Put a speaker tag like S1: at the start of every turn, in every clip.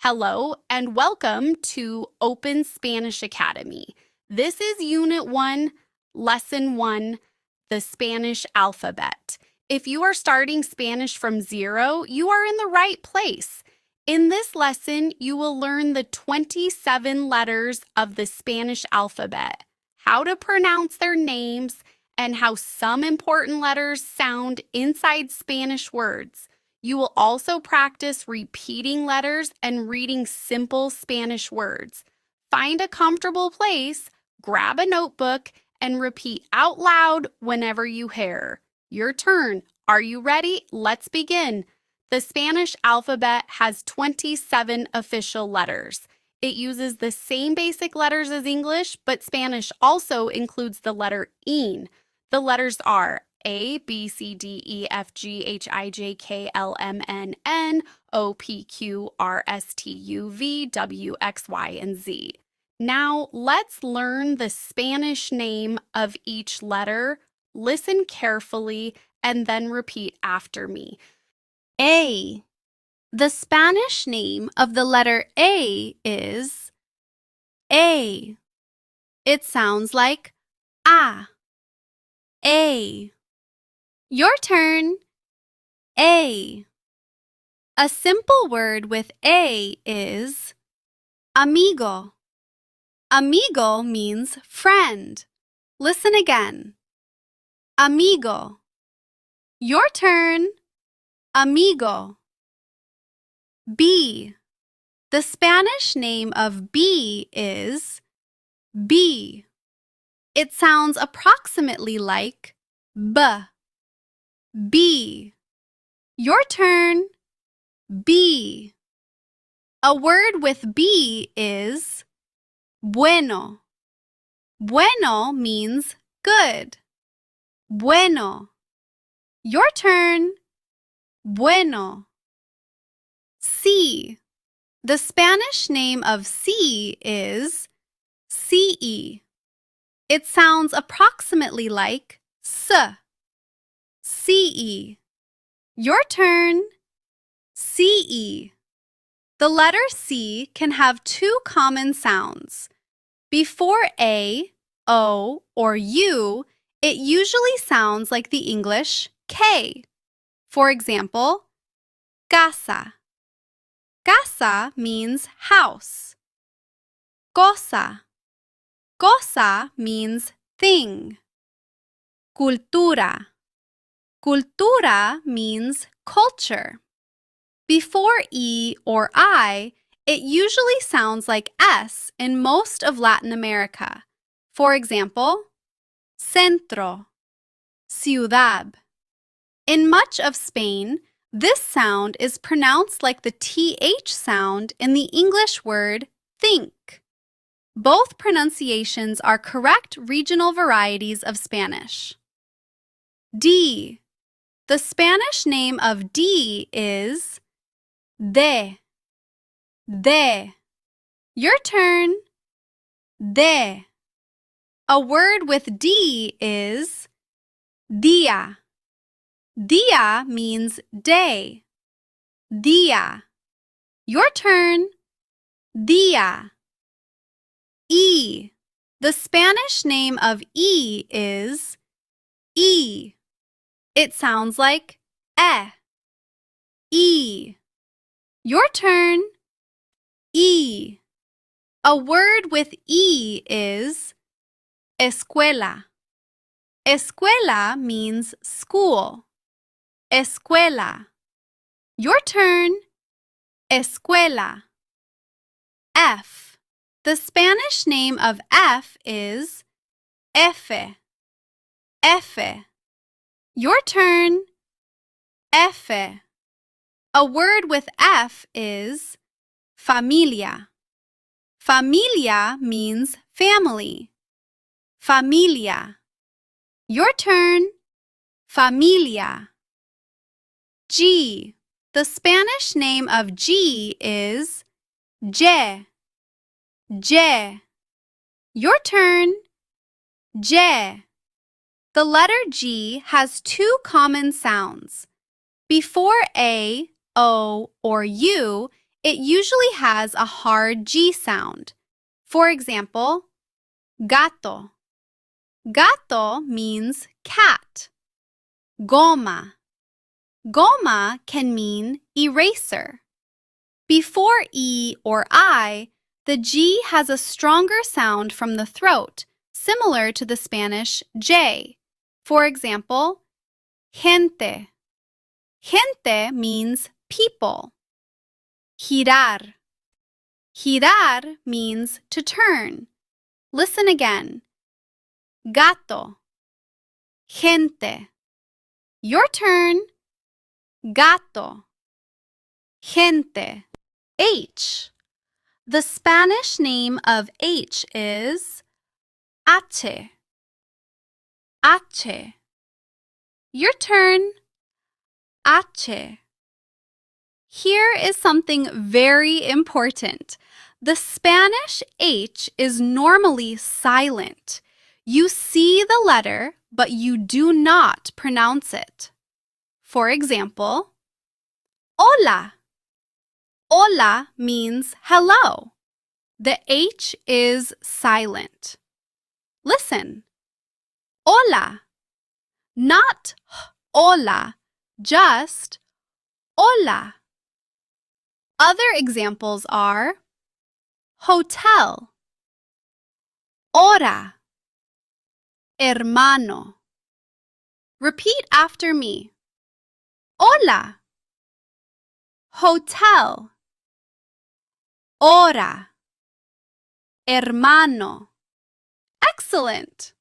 S1: Hello and welcome to Open Spanish Academy. This is Unit 1, Lesson 1, the Spanish alphabet. If you are starting Spanish from zero, you are in the right place. In this lesson, you will learn the 27 letters of the Spanish alphabet, how to pronounce their names, and how some important letters sound inside Spanish words. You will also practice repeating letters and reading simple Spanish words. Find a comfortable place, grab a notebook, and repeat out loud whenever you hear. Your turn. Are you ready? Let's begin. The Spanish alphabet has 27 official letters. It uses the same basic letters as English, but Spanish also includes the letter ing. The letters are A, B, C, D, E, F, G, H, I, J, K, L, M, N, N, O, P, Q, R, S, T, U, V, W, X, Y, and Z. Now, let's learn the Spanish name of each letter. Listen carefully and then repeat after me.
S2: A. The Spanish name of the letter A is A. It sounds like A. A. Your turn. A. A simple word with A is amigo. Amigo means friend. Listen again. Amigo. Your turn. Amigo. B. The Spanish name of B is B. It sounds approximately like B. B. Your turn. B. A word with B is bueno. Bueno means good. Bueno. Your turn. Bueno. C. The Spanish name of C is CE. It sounds approximately like S. CE. Your turn. CE. The letter C can have two common sounds. Before A, O, or U, it usually sounds like the English K. For example, casa. Casa means house. Cosa. Cosa means thing. Cultura. Cultura means culture. Before E or I, it usually sounds like S in most of Latin America. For example, centro, ciudad. In much of Spain, this sound is pronounced like the TH sound in the English word think. Both pronunciations are correct regional varieties of Spanish. D. The Spanish name of D is de. De. Your turn. De. A word with D is dia. Dia means day. Dia. Your turn. Dia. E. The Spanish name of E is E. It sounds like E. Your turn. E. A word with E is escuela. Escuela means school. Escuela. Your turn. Escuela. F. The Spanish name of F is F. F. Your turn. F. A word with F is familia. Familia means family. Familia. Your turn. Familia. G. The Spanish name of G is J. J. Your turn. J. The letter G has two common sounds. Before A, O, or U, it usually has a hard G sound. For example, gato. Gato means cat. Goma. Goma can mean eraser. Before E or I, the G has a stronger sound from the throat, similar to the Spanish J. For example, gente. Gente means people. Girar. Girar means to turn. Listen again. Gato. Gente. Your turn. Gato. Gente. H. The Spanish name of H is H. H. Your turn. H. Here is something very important. The Spanish H is normally silent. You see the letter, but you do not pronounce it. For example, hola. Hola means hello. The H is silent. Listen. Hola. Not hola, just hola. Other examples are hotel, hora, hermano. Repeat after me. Hola. Hotel. Hora. Hermano. Excellent.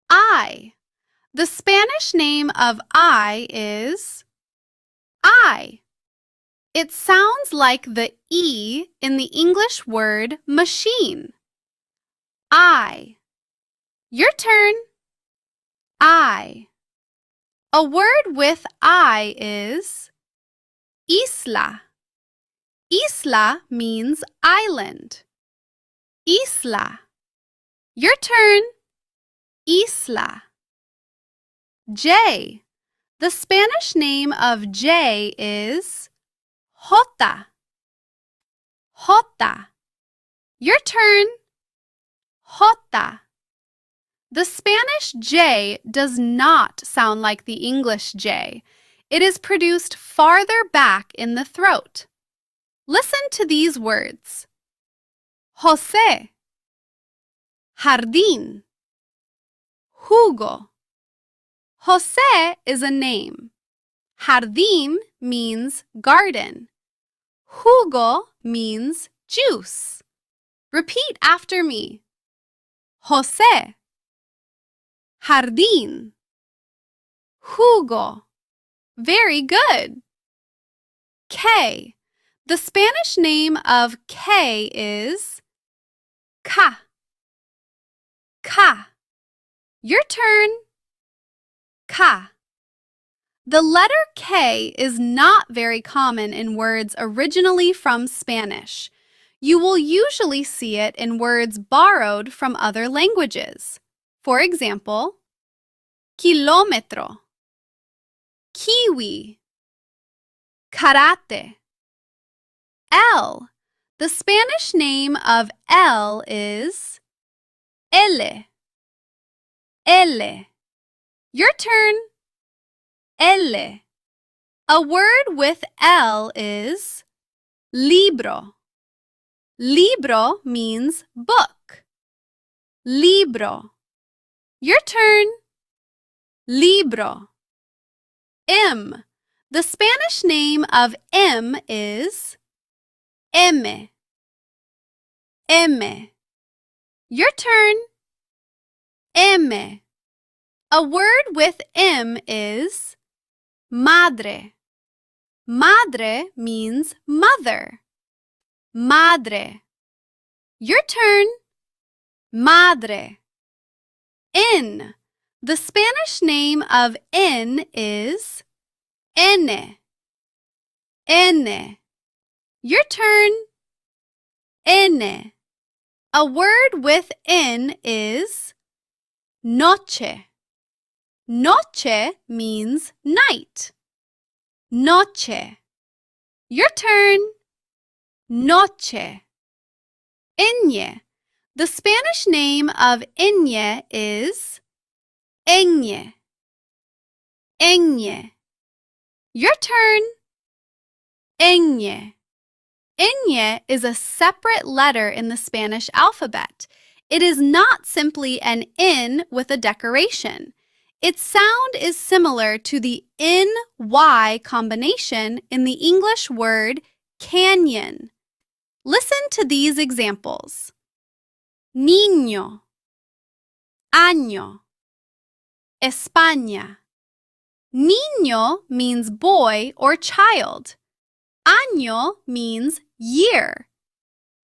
S2: I. The Spanish name of I is I. It sounds like the E in the English word machine. I. Your turn. I. A word with I is isla. Isla means island. Isla. Your turn. Isla. J. The Spanish name of J is Jota. Jota. Your turn. Jota. The Spanish J does not sound like the English J. It is produced farther back in the throat. Listen to these words. José. Jardín. Jugo. José is a name. Jardín means garden. Jugo means juice. Repeat after me. José. Jardín. Jugo. Very good. K. The Spanish name of K is Ca. Ca. Your turn. Ca. The letter K is not very common in words originally from Spanish. You will usually see it in words borrowed from other languages. For example, kilómetro, kiwi, karate. L. The Spanish name of L is L. L. Your turn. L. A word with L is libro. Libro means book. Libro. Your turn. Libro. M. The Spanish name of M is M. M. Your turn. M. A word with M is madre. Madre means mother. Madre. Your turn. Madre. N. The Spanish name of N is N. N. Your turn. N. A word with N is noche. Noche means night. Noche. Your turn. noche. Ñ. The Spanish name of ñ is ñ. Ñ. Your turn. Ñ. Ñ is a separate letter in the Spanish alphabet. It is not simply an N with a decoration. Its sound is similar to the N-Y combination in the English word canyon. Listen to these examples. Niño, año, España. Niño means boy or child. Año means year.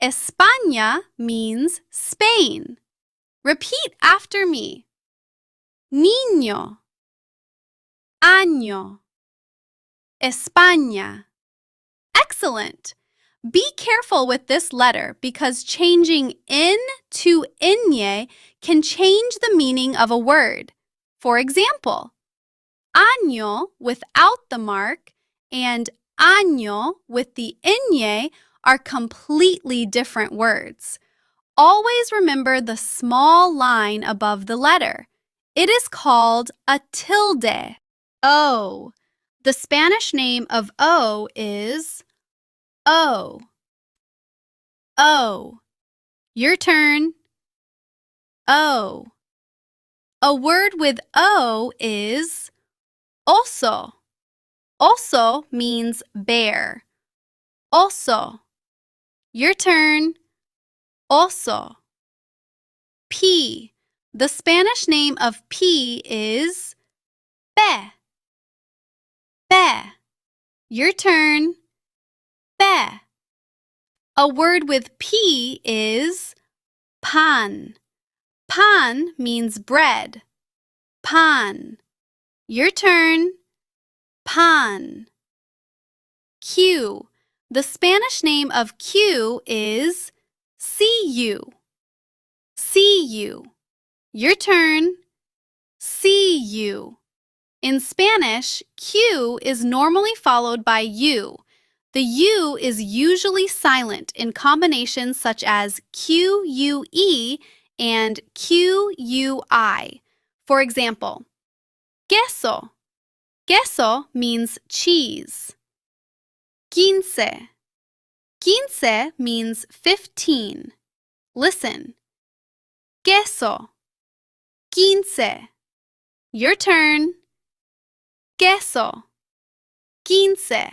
S2: España means Spain. Repeat after me. Niño, año, España. Excellent! Be careful with this letter because changing N to ñ can change the meaning of a word. For example, año without the mark and año with the ñ are completely different words. Always remember the small line above the letter. It is called a tilde. O. The Spanish name of O is O. O. Your turn. O. A word with O is oso. Oso means bear. Oso. Your turn. Oso. P. The Spanish name of P is pe. Pe. Your turn. Pe. A word with P is pan. Pan means bread. Pan. Your turn. Pan. Q. The Spanish name of Q is cu. Cu. Your turn. cu. In Spanish, Q is normally followed by U. The U is usually silent in combinations such as QUE and QUI. For example, queso. Queso means cheese. Quince. Quince means 15. Listen. Queso. Quince. Your turn. Queso. Quince.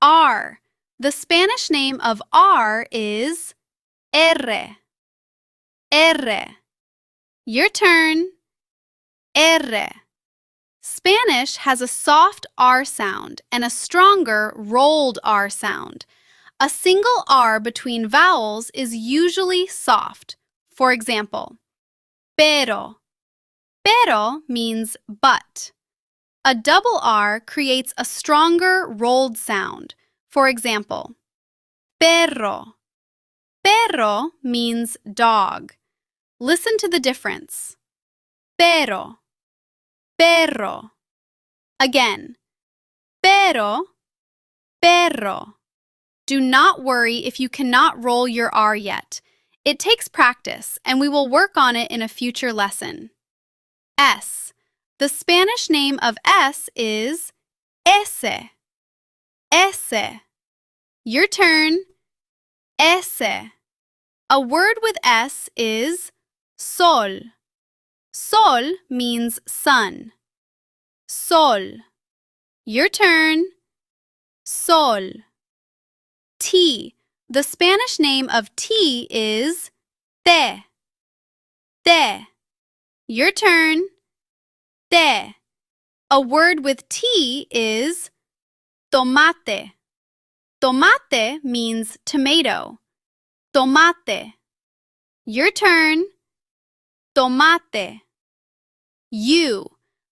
S2: R. The Spanish name of R is R. R. Your turn. R. Spanish has a soft R sound and a stronger rolled R sound. A single R between vowels is usually soft. For example, pero. Pero means but. A double R creates a stronger rolled sound. For example, perro. Perro means dog. Listen to the difference. Pero. Perro. Again. Pero. Perro. Do not worry if you cannot roll your R yet. It takes practice, and we will work on it in a future lesson. S. The Spanish name of S is ese. Ese. Your turn. Ese. A word with S is sol. Sol means sun. Sol. Your turn. Sol. T. The Spanish name of T is te. Te. Your turn. Te. A word with T is tomate. Tomate means tomato. Tomate. Your turn. Tomate. U.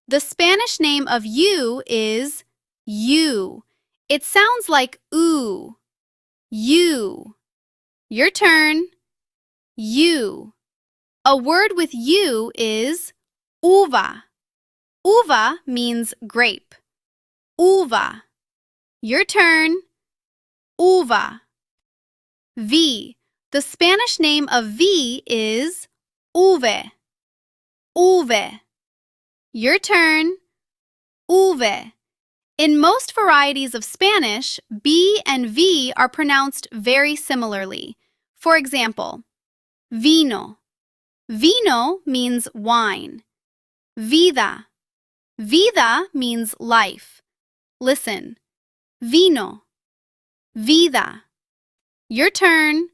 S2: The Spanish name of U is U. It sounds like ooh. U. Your turn. U. A word with U is uva. Uva means grape. Uva. Your turn. Uva. V. The Spanish name of V is uve. Uve. Your turn. Uve. In most varieties of Spanish, B and V are pronounced very similarly. For example, vino. Vino means wine. Vida. Vida means life. Listen. Vino. Vida. Your turn.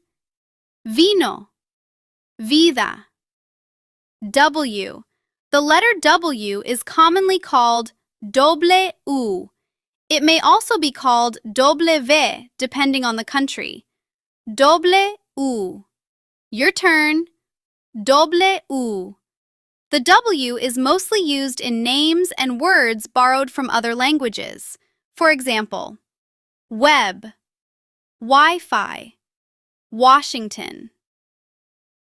S2: Vino. Vida. W. The letter W is commonly called doble U. It may also be called doble V depending on the country. Doble U. Your turn. Doble U. The W is mostly used in names and words borrowed from other languages. For example, web, Wi-Fi, Washington.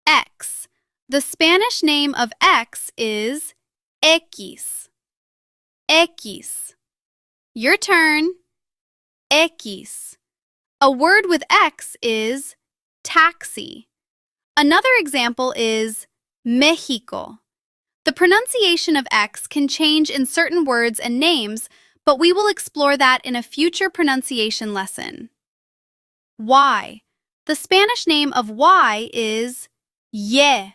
S2: X. The Spanish name of X is X. X. Your turn. X. A word with X is taxi. Another example is Mexico. The pronunciation of X can change in certain words and names, but we will explore that in a future pronunciation lesson. Y. The Spanish name of Y is Ye.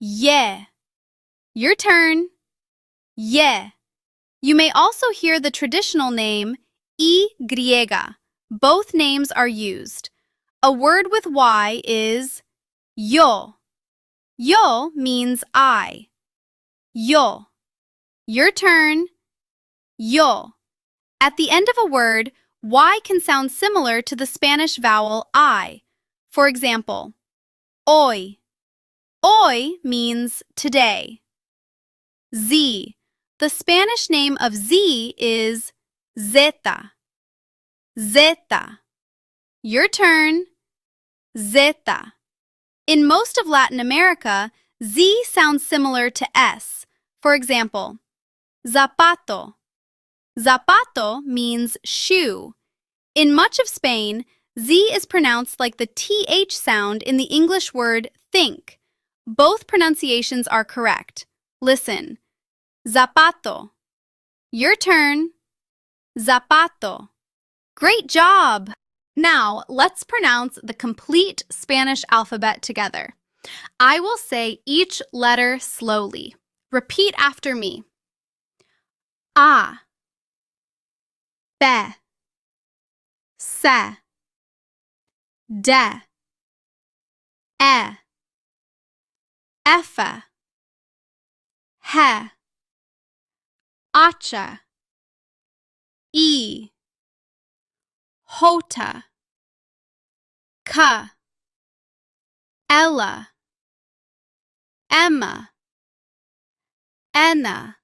S2: Ye. Your turn. Ye. You may also hear the traditional name Y. Both names are used. A word with Y is yo. Yo means I. Yo. Your turn. Yo. At the end of a word, Y can sound similar to the Spanish vowel I. For example, hoy. Hoy means today. Z. The Spanish name of Z is Zeta. Zeta. Your turn. Zeta. In most of Latin America, Z sounds similar to S. For example, zapato. Zapato means shoe. In much of Spain, Z is pronounced like the TH sound in the English word think. Both pronunciations are correct. Listen. Zapato. Your turn. Zapato. Great job! Now, let's pronounce the complete Spanish alphabet together. I will say each letter slowly. Repeat after me. A, B, C, D, E, F, H, H, I, J, K, L, M, N,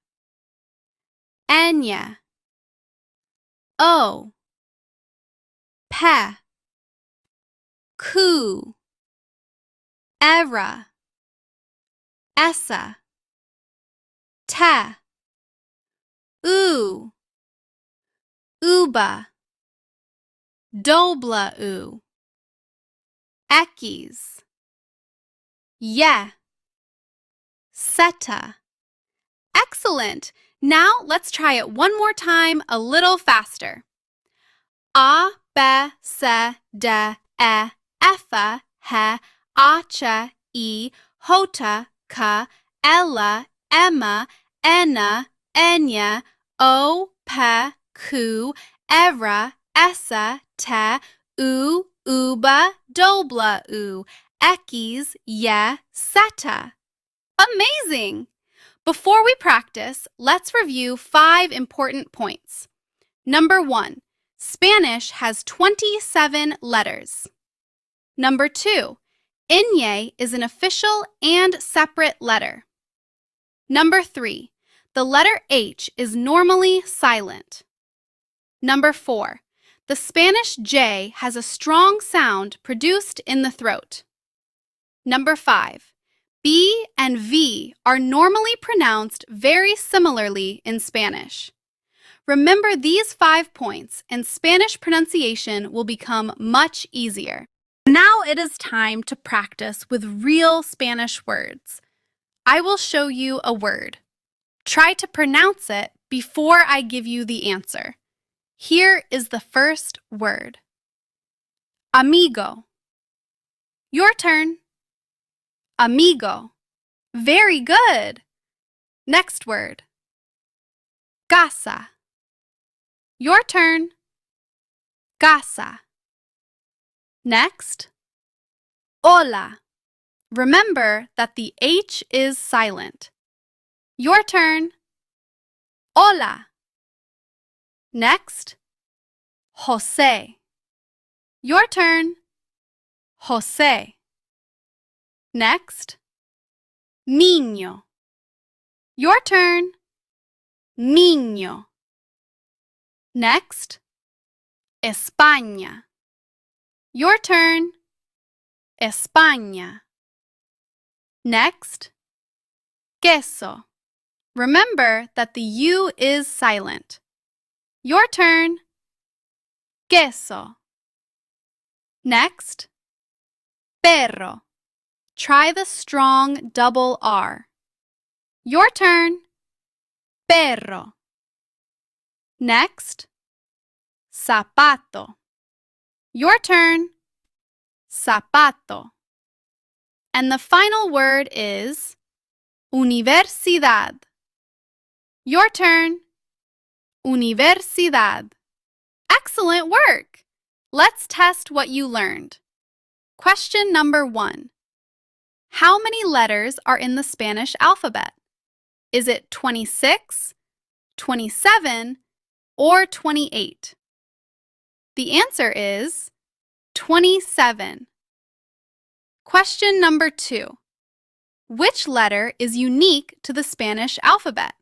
S2: Enya, O, P, Q, Era, Essa, T, U, Uba, Dobla U, Ekis, Ye, Seta. Excellent! Now let's try it one more time a little faster. A, B, C, D, E, F, H, H, I, J, K, L, M, N, Enya, O, P, Q, Era, Essa, Te, U, Uba, Dobla U, Ekis, Ye, Seta. Amazing! Before we practice, let's review 5 important points. Number 1, Spanish has 27 letters. Number 2, ñ is an official and separate letter. Number 3, the letter H is normally silent. Number 4, the Spanish J has a strong sound produced in the throat. Number 5, B and V are normally pronounced very similarly in Spanish. Remember these 5 points and Spanish pronunciation will become much easier. Now it is time to practice with real Spanish words. I will show you a word. Try to pronounce it before I give you the answer. Here is the first word. Amigo. Your turn. Amigo. Very good. Next word. Casa. Your turn. Casa. Next. Hola. Remember that the H is silent. Your turn. Hola. Next. José. Your turn. José. Next. Niño. Your turn. Niño. Next. España. Your turn. España. Next. Queso. Remember that the U is silent. Your turn. Queso. Next. Perro. Try the strong double R. Your turn. Perro. Next. Zapato. Your turn. Zapato. And the final word is universidad. Your turn. Universidad. Excellent work! Let's test what you learned. Question number 1. How many letters are in the Spanish alphabet? Is it 26, 27, or 28? The answer is 27. Question number 2. Which letter is unique to the Spanish alphabet?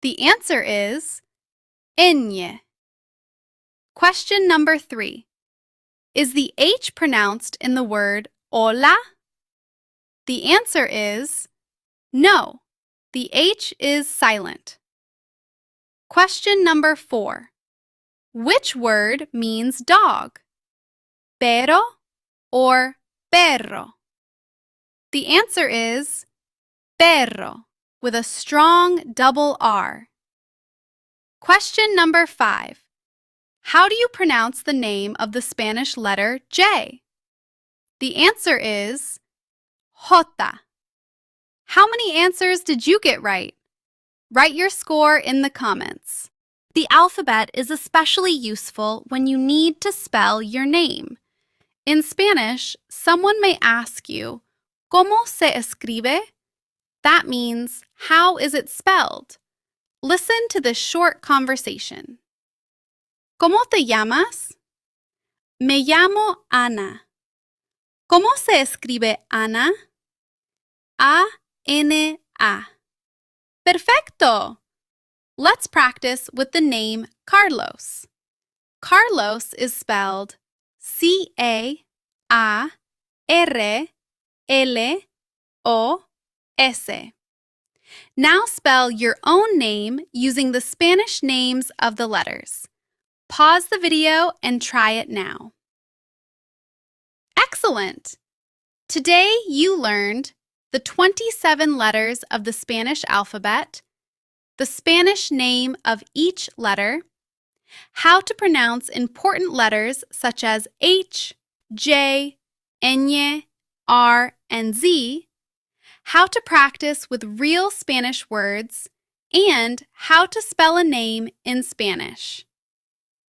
S2: The answer is ñ. Question number 3. Is the H pronounced in the word hola? The answer is no. The H is silent. Question number 4. Which word means dog? Pero or perro? The answer is perro with a strong double R. Question number 5. How do you pronounce the name of the Spanish letter J? The answer is Jota. How many answers did you get right? Write your score in the comments. The alphabet is especially useful when you need to spell your name. In Spanish, someone may ask you, ¿Cómo se escribe? That means, how is it spelled? Listen to this short conversation. ¿Cómo te llamas? Me llamo Ana. ¿Cómo se escribe Ana? A-N-A. Perfecto! Let's practice with the name Carlos. Carlos is spelled C-A-R-L-O-S. Now spell your own name using the Spanish names of the letters. Pause the video and try it now. Excellent! Today you learned the 27 letters of the Spanish alphabet, the Spanish name of each letter, how to pronounce important letters such as H, J, ñ, R, and Z, how to practice with real Spanish words, and how to spell a name in Spanish.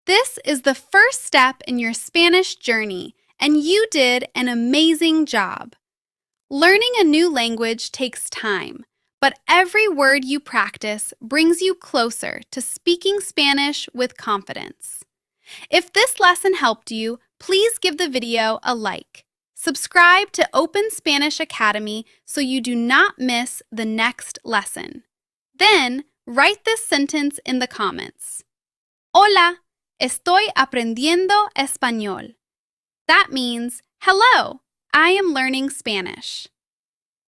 S2: This is the first step in your Spanish journey, and you did an amazing job. Learning a new language takes time, but every word you practice brings you closer to speaking Spanish with confidence. If this lesson helped you, please give the video a like. Subscribe to Open Spanish Academy so you do not miss the next lesson. Then, write this sentence in the comments. Hola, estoy aprendiendo español. That means, hello, I am learning Spanish.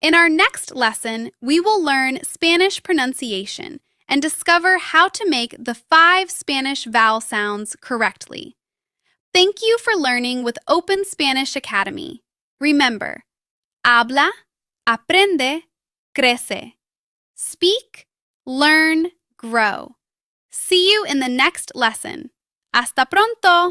S2: In our next lesson, we will learn Spanish pronunciation and discover how to make the 5 Spanish vowel sounds correctly. Thank you for learning with Open Spanish Academy. Remember, habla, aprende, crece. Speak, learn, grow. See you in the next lesson. Hasta pronto!